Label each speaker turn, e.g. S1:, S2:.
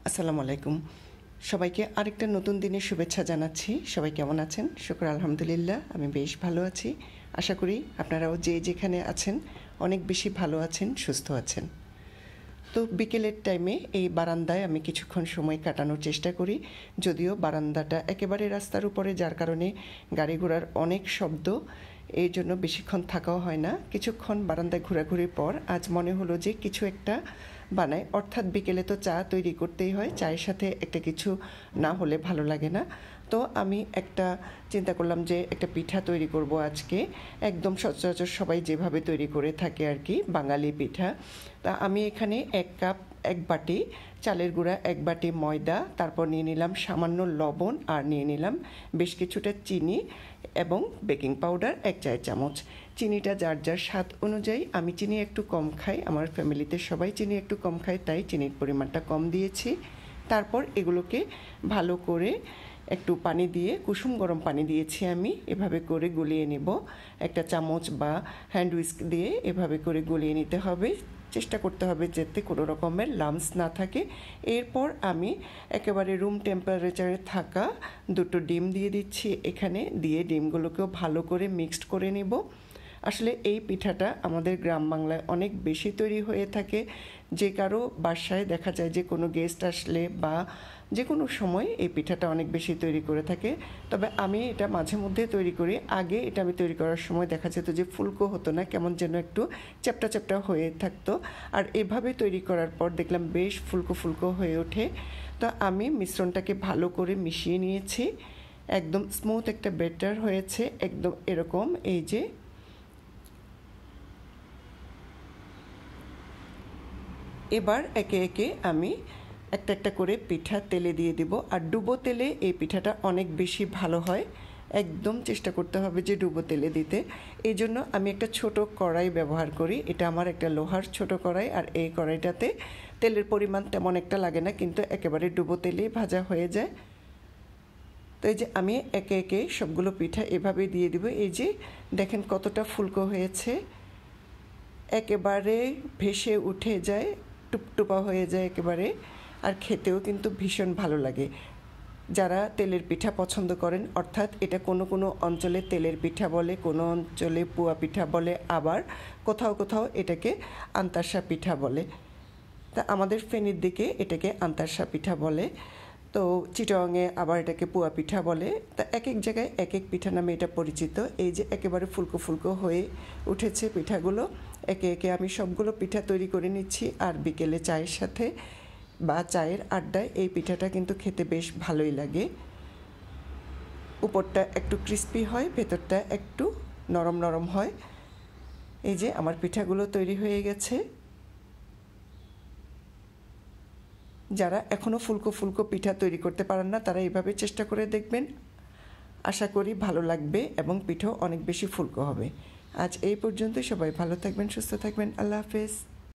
S1: আসসালামু আলাইকুম। সবাইকে আরেকটা নতুন দিনের শুভেচ্ছা জানাচ্ছি। সবাই কেমন আছেন? শুকর আলহামদুলিল্লাহ, আমি বেশ ভালো আছি। আশা করি আপনারাও যে যেখানে আছেন অনেক বেশি ভালো আছেন, সুস্থ আছেন। তো বিকেলের টাইমে এই বারান্দায় আমি কিছুক্ষণ সময় কাটানোর চেষ্টা করি। যদিও বারান্দাটা একেবারে রাস্তার উপরে, যার কারণে গাড়ি ঘোড়ার অনেক শব্দ, এই জন্য বেশিক্ষণ থাকাও হয় না। কিছুক্ষণ বারান্দায় ঘোরাঘুরির পর আজ মনে হলো যে কিছু একটা বানাই, অর্থাৎ বিকেলে তো চা তৈরি করতেই হয়, চায়ের সাথে একটা কিছু না হলে ভালো লাগে না। তো আমি একটা চিন্তা করলাম যে একটা পিঠা তৈরি করব আজকে, একদম সচরাচর সবাই যেভাবে তৈরি করে থাকে আর কি, বাঙালি পিঠা। তা আমি এখানে 1 কাপ 1 বাটি চালের গুঁড়া, 1 বাটি ময়দা, তারপর নিয়ে নিলাম সামান্য লবণ, আর নিয়ে নিলাম বেশ কিছুটা চিনি এবং বেকিং পাউডার 1 চায়ের চামচ। চিনিটা যার যার স্বাদ অনুযায়ী, আমি চিনি একটু কম খাই, আমার ফ্যামিলিতে সবাই চিনি একটু কম খায়, তাই চিনির পরিমাণটা কম দিয়েছি। তারপর এগুলোকে ভালো করে একটু পানি দিয়ে, কুসুম গরম পানি দিয়েছি আমি, এভাবে করে গুলিয়ে নেব। একটা চামচ বা হ্যান্ড হুইস্ক দিয়ে এভাবে করে গুলিয়ে নিতে হবে। চেষ্টা করতে হবে যাতে কোনো রকমের লাম্পস না থাকে। এরপর আমি একেবারে রুম টেম্পারেচারে থাকা 2টো ডিম দিয়ে দিচ্ছি এখানে, দিয়ে ডিমগুলোকেও ভালো করে মিক্সড করে নেব। আসলে এই পিঠাটা আমাদের গ্রাম বাংলায় অনেক বেশি তৈরি হয়ে থাকে। যে কারো বাসায় দেখা যায় যে কোনো গেস্ট আসলে বা যে কোনো সময় এই পিঠাটা অনেক বেশি তৈরি করে থাকে। তবে আমি এটা মাঝে মধ্যে তৈরি করি। আগে এটা আমি তৈরি করার সময় দেখা যেত যে ফুলকো হতো না, কেমন যেন একটু চ্যাপটা চ্যাপটা হয়ে থাকতো। আর এভাবে তৈরি করার পর দেখলাম বেশ ফুলকো ফুলকো হয়ে ওঠে। তো আমি মিশ্রণটাকে ভালো করে মিশিয়ে নিয়েছি, একদম স্মুথ একটা ব্যাটার হয়েছে, একদম এরকম। এই যে এবার একে একে আমি একটা একটা করে পিঠা তেলে দিয়ে দিব। আর ডুবো তেলে এই পিঠাটা অনেক বেশি ভালো হয়, একদম চেষ্টা করতে হবে যে ডুবো তেলে দিতে। এই জন্য আমি একটা ছোট কড়াই ব্যবহার করি, এটা আমার একটা লোহার ছোট কড়াই। আর এই কড়াইটাতে তেলের পরিমাণ তেমন একটা লাগে না, কিন্তু একেবারে ডুবো তেলেই ভাজা হয়ে যায়। তো এই যে আমি একে একে সবগুলো পিঠা এভাবে দিয়ে দিব। এই যে দেখেন কতটা ফুলকো হয়েছে, একেবারে ভেসে উঠে যায়, টুপটুপা হয়ে যায় একেবারে। আর খেতেও কিন্তু ভীষণ ভালো লাগে। যারা তেলের পিঠা পছন্দ করেন, অর্থাৎ এটা কোনো কোনো অঞ্চলে তেলের পিঠা বলে, কোনো অঞ্চলে পুয়া পিঠা বলে, আবার কোথাও কোথাও এটাকে আন্তাসা পিঠা বলে। তা আমাদের ফেনীর দিকে এটাকে আন্তাসা পিঠা বলে, তো চিটংয়ে আবার এটাকে পুয়া পিঠা বলে। তা এক এক জায়গায় এক এক পিঠা নামে এটা পরিচিত। এই যে একেবারে ফুলকো ফুলকো হয়ে উঠেছে পিঠাগুলো, একে একে আমি সবগুলো পিঠা তৈরি করে নিচ্ছি। আর বিকেলে চায়ের সাথে বা চায়ের আড্ডায় এই পিঠাটা কিন্তু খেতে বেশ ভালোই লাগে। উপরটা একটু ক্রিস্পি হয়, ভেতরটা একটু নরম নরম হয়। এই যে আমার পিঠাগুলো তৈরি হয়ে গেছে। যারা এখনও ফুলকো ফুলকো পিঠা তৈরি করতে পারেন না, তারা এইভাবে চেষ্টা করে দেখবেন, আশা করি ভালো লাগবে এবং পিঠাও অনেক বেশি ফুলকো হবে। আজ এই পর্যন্ত, সবাই ভালো থাকবেন, সুস্থ থাকবেন, আল্লাহ হাফেজ।